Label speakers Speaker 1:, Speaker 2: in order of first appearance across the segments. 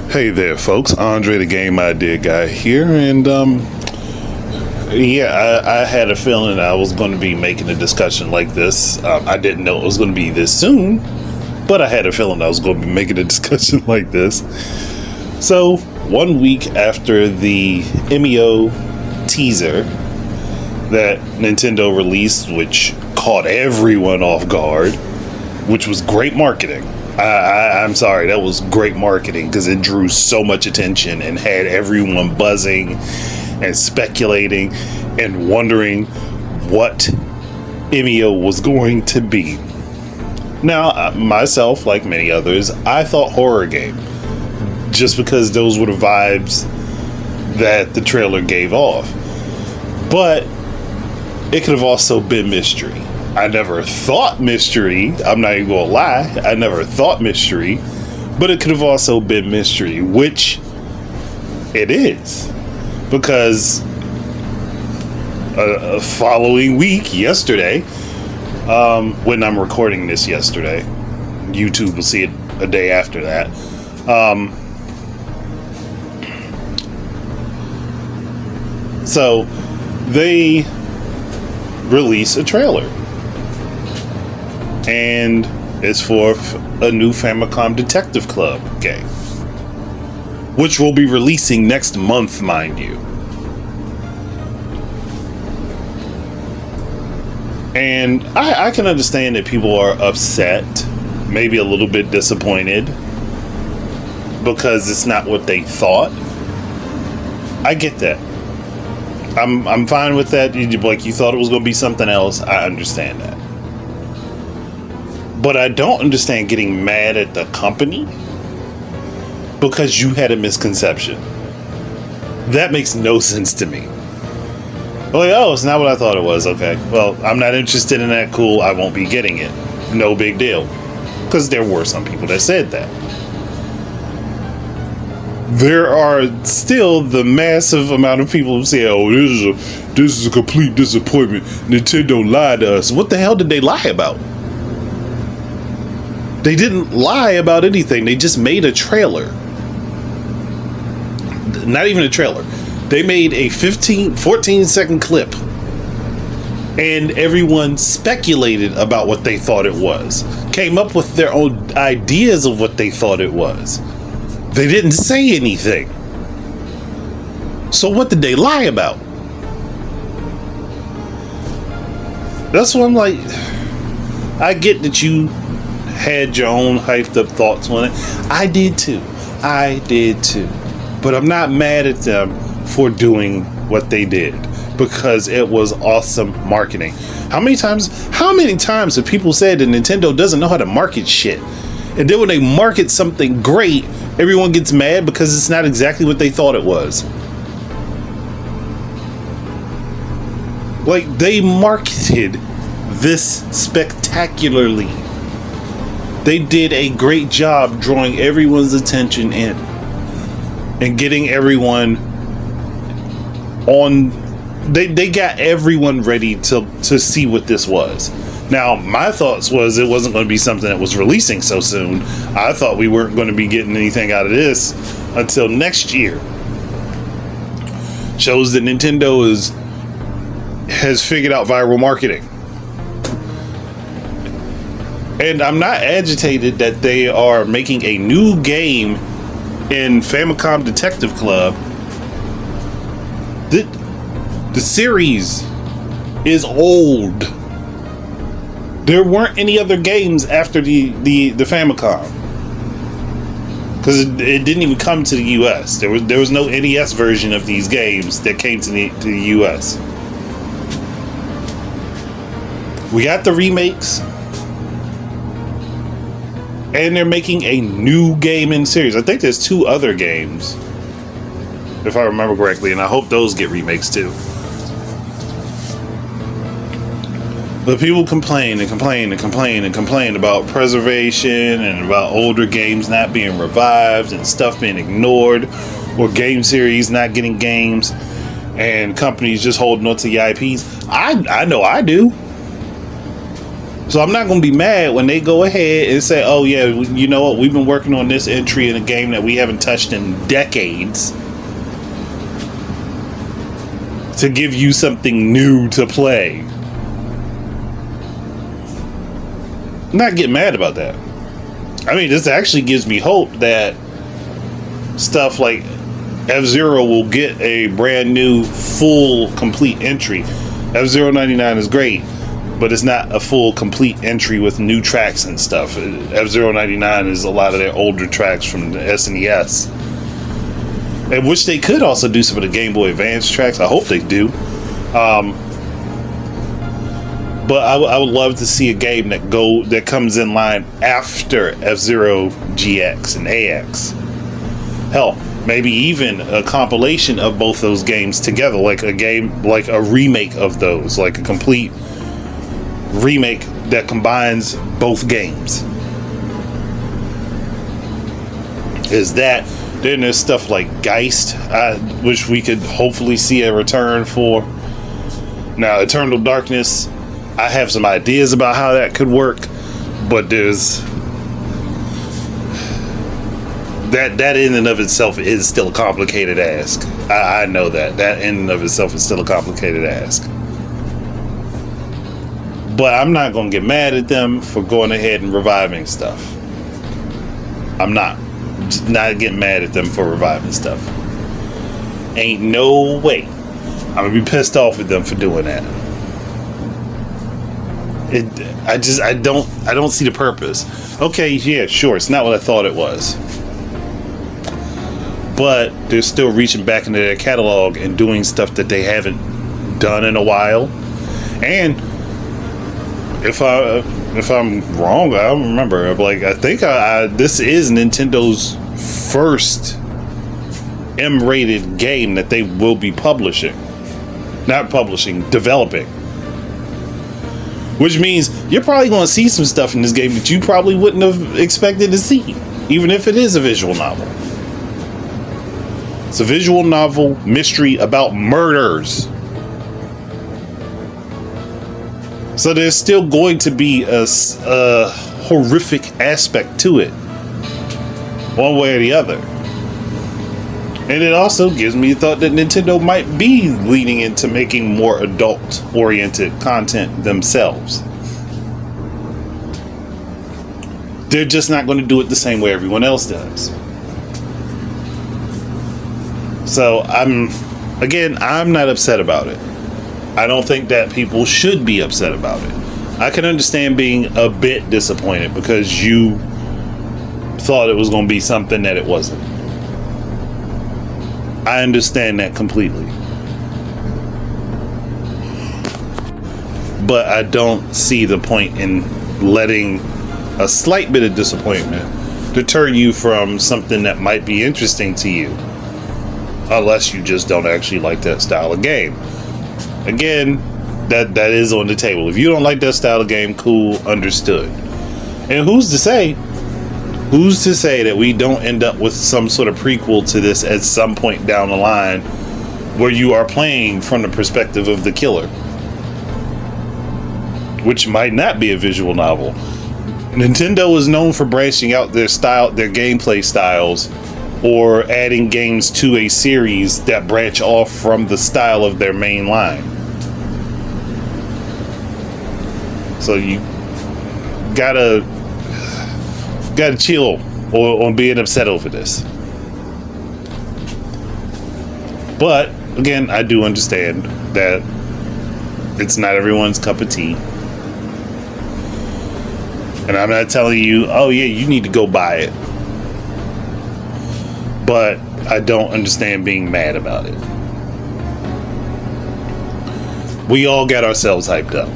Speaker 1: Hey there, folks. Andre, the Game Idea Guy here, and I had a feeling I was going to be making a discussion like this. I didn't know it was going to be this soon, but I had a feeling I was going to be making a discussion like this. So, 1 week after the Emio teaser that Nintendo released, which caught everyone off guard, which was great marketing. I'm sorry, that was great marketing because it drew so much attention and had everyone buzzing and speculating and wondering what Emio was going to be. Now, myself, like many others, I thought horror game just because those were the vibes that the trailer gave off. But it could have also been mystery. I never thought mystery. I'm not even gonna lie. I never thought mystery, but it could have also been mystery, which it is, because following week, yesterday, when I'm recording this yesterday, YouTube will see it a day after that. So they release a trailer. And it's for a new Famicom Detective Club game, which will be releasing next month, mind you. And I can understand that people are upset, maybe a little bit disappointed, because it's not what they thought. I get that. I'm fine with that. Like, you thought it was going to be something else. I understand that. But I don't understand getting mad at the company because you had a misconception. That makes no sense to me. Like, oh, it's not what I thought it was. Okay, well, I'm not interested in that. Cool, I won't be getting it. No big deal. Because there were some people that said that. There are still the massive amount of people who say, oh, this is a complete disappointment. Nintendo lied to us. What the hell did they lie about? They didn't lie about anything. They just made a trailer. Not even a trailer. They made a 14-second clip. And everyone speculated about what they thought it was. Came up with their own ideas of what they thought it was. They didn't say anything. So what did they lie about? That's what I'm like. I get that you had your own hyped up thoughts on it. I did too. But I'm not mad at them for doing what they did, because it was awesome marketing. How many times have people said that Nintendo doesn't know how to market shit? And then when they market something great, everyone gets mad because it's not exactly what they thought it was. Like, they marketed this spectacularly. They did a great job drawing everyone's attention in and getting everyone on. They got everyone ready to see what this was. Now, my thoughts was it wasn't going to be something that was releasing so soon. I thought we weren't going to be getting anything out of this until next year. Shows that Nintendo has figured out viral marketing. And I'm not agitated that they are making a new game in Famicom Detective Club. The series is old. There weren't any other games after the Famicom, because it didn't even come to the US. There was no NES version of these games that came to the US. We got the remakes. And they're making a new game in series. I think there's 2 other games, if I remember correctly, and I hope those get remakes too. But people complain about preservation and about older games not being revived and stuff being ignored, or game series not getting games, and companies just holding on to the IPs. I know I do. So I'm not going to be mad when they go ahead and say, oh yeah, you know what, we've been working on this entry in a game that we haven't touched in decades to give you something new to play. I'm not getting mad about that. I mean, this actually gives me hope that stuff like F-Zero will get a brand new, full, complete entry. F-Zero 99 is great, but it's not a full, complete entry with new tracks and stuff. F-Zero 99 is a lot of their older tracks from the SNES. And which they could also do some of the Game Boy Advance tracks. I hope they do. But I would love to see a game that comes in line after F-Zero GX and AX. Hell, maybe even a compilation of both those games together, like a remake of those, like a complete remake that combines both games. Is that? Then there's stuff like Geist, which we could hopefully see a return for. Now, Eternal Darkness, I have some ideas about how that could work, but there's that in and of itself is still a complicated ask. I know that in and of itself is still a complicated ask. But I'm not going to get mad at them for going ahead and reviving stuff. I'm not getting mad at them for reviving stuff. Ain't no way I'm going to be pissed off at them for doing that. I don't see the purpose. Okay, yeah, sure, it's not what I thought it was. But they're still reaching back into their catalog and doing stuff that they haven't done in a while. And if I'm wrong, I don't remember. I think this is Nintendo's first M-rated game that they will be publishing. Not publishing, developing. Which means you're probably going to see some stuff in this game that you probably wouldn't have expected to see, even if it is a visual novel. It's a visual novel mystery about murders. So there's still going to be a horrific aspect to it, one way or the other. And it also gives me the thought that Nintendo might be leaning into making more adult-oriented content themselves. They're just not going to do it the same way everyone else does. So I'm not upset about it. I don't think that people should be upset about it. I can understand being a bit disappointed because you thought it was going to be something that it wasn't. I understand that completely. But I don't see the point in letting a slight bit of disappointment deter you from something that might be interesting to you. Unless you just don't actually like that style of game. Again, that is on the table. If you don't like that style of game, cool, understood. And who's to say that we don't end up with some sort of prequel to this at some point down the line where you are playing from the perspective of the killer, which might not be a visual novel. Nintendo is known for branching out their gameplay styles, or adding games to a series that branch off from the style of their main line. So you gotta chill on being upset over this. But again, I do understand that it's not everyone's cup of tea. And I'm not telling you, oh yeah, you need to go buy it. But I don't understand being mad about it. We all got ourselves hyped up.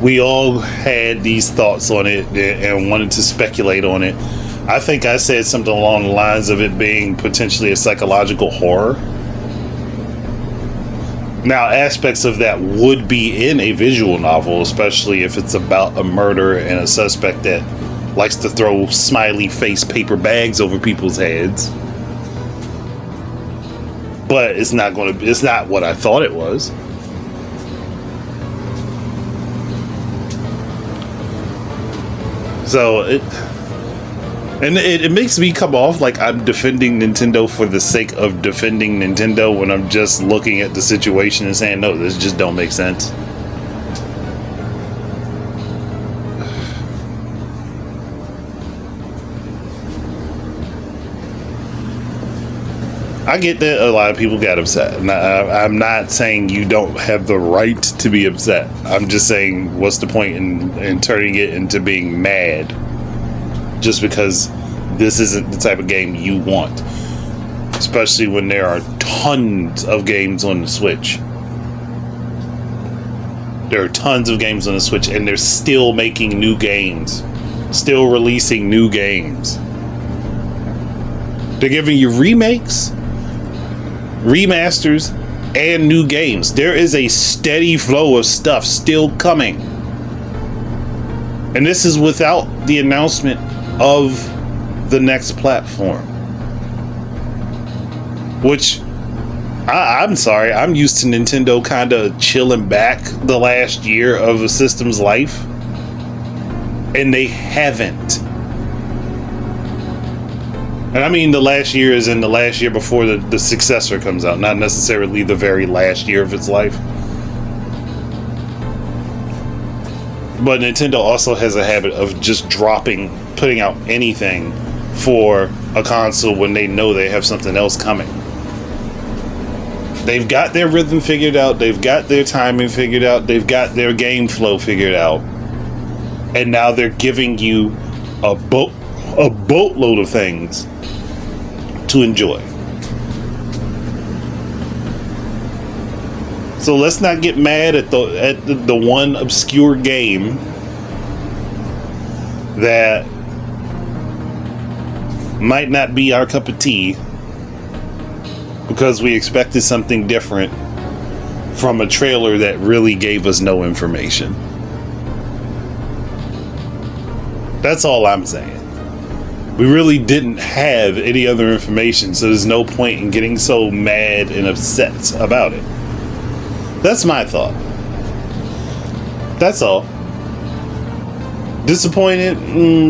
Speaker 1: We all had these thoughts on it and wanted to speculate on it. I think I said something along the lines of it being potentially a psychological horror. Now, aspects of that would be in a visual novel, especially if it's about a murder and a suspect that likes to throw smiley face paper bags over people's heads. But it's not what I thought it was. So it makes me come off like I'm defending Nintendo for the sake of defending Nintendo when I'm just looking at the situation and saying, no, this just don't make sense. I get that a lot of people got upset. And I'm not saying you don't have the right to be upset. I'm just saying, what's the point in turning it into being mad just because this isn't the type of game you want? Especially when there are tons of games on the Switch. There are tons of games on the Switch, and they're still making new games. Still releasing new games. They're giving you remakes, remasters, and new games. There is a steady flow of stuff still coming. And this is without the announcement of the next platform. Which, I'm sorry, I'm used to Nintendo kind of chilling back the last year of a system's life. And they haven't. And I mean the last year is in the last year before the successor comes out, not necessarily the very last year of its life. But Nintendo also has a habit of just putting out anything for a console when they know they have something else coming. They've got their rhythm figured out, they've got their timing figured out, they've got their game flow figured out. And now they're giving you a boatload of things to enjoy. So let's not get mad at the one obscure game that might not be our cup of tea because we expected something different from a trailer that really gave us no information. That's all I'm saying. We really didn't have any other information, so there's no point in getting so mad and upset about it. That's my thought. That's all. Disappointed?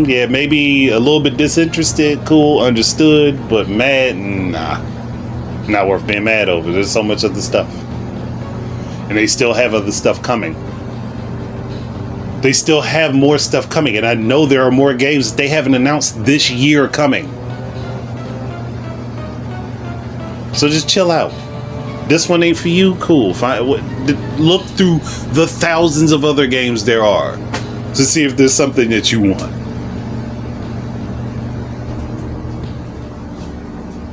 Speaker 1: Yeah, maybe a little bit disinterested. Cool, understood, but mad? Nah. Not worth being mad over. There's so much other stuff. And they still have other stuff coming. They still have more stuff coming, and I know there are more games that they haven't announced this year coming. So just chill out. This one ain't for you? Cool. Fine. Look through the thousands of other games there are to see if there's something that you want.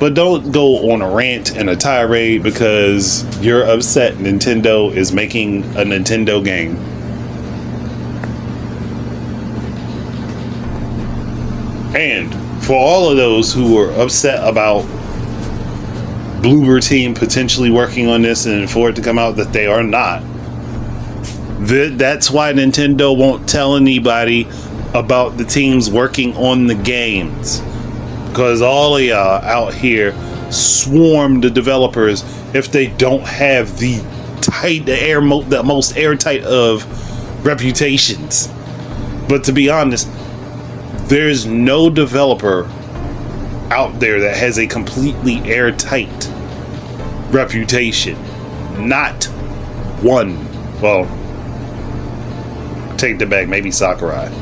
Speaker 1: But don't go on a rant and a tirade because you're upset Nintendo is making a Nintendo game. And for all of those who were upset about Bloober Team potentially working on this and for it to come out that they are not, that's why Nintendo won't tell anybody about the teams working on the games. Because all of y'all out here swarm the developers if they don't have the most airtight of reputations. But to be honest, there's no developer out there that has a completely airtight reputation. Not one. Well, take that back. Maybe Sakurai.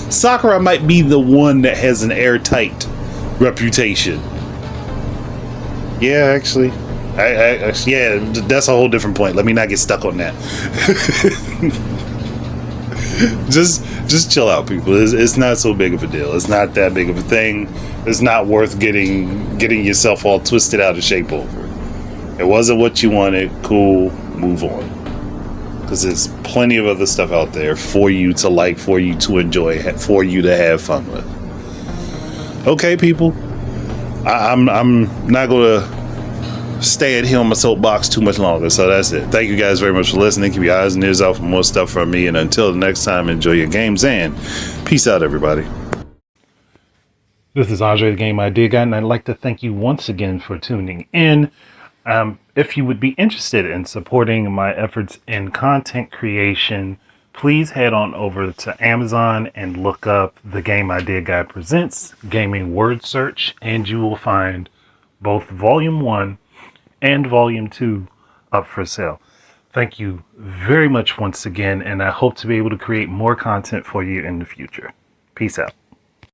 Speaker 1: Sakurai might be the one that has an airtight reputation. Yeah, actually. Yeah, that's a whole different point. Let me not get stuck on that. just chill out, people. It's not so big of a deal. It's not that big of a thing. It's not worth getting yourself all twisted out of shape over. It wasn't what you wanted. Cool, move on. Because there's plenty of other stuff out there for you to like, for you to enjoy, for you to have fun with. Okay, people. I'm not gonna stay here on my soapbox too much longer, so that's it. Thank you guys very much for listening. Keep your eyes and ears out for more stuff from me, and until the next time, enjoy your games and peace out, everybody. This is Andre the Game Idea Guy, and I'd like to thank you once again for tuning in. If you would be interested in supporting my efforts in content creation, please head on over to Amazon and look up The Game Idea Guy Presents Gaming Word Search, and you will find both Volume 1 and Volume 2 up for sale. Thank you very much once again, and I hope to be able to create more content for you in the future. Peace out.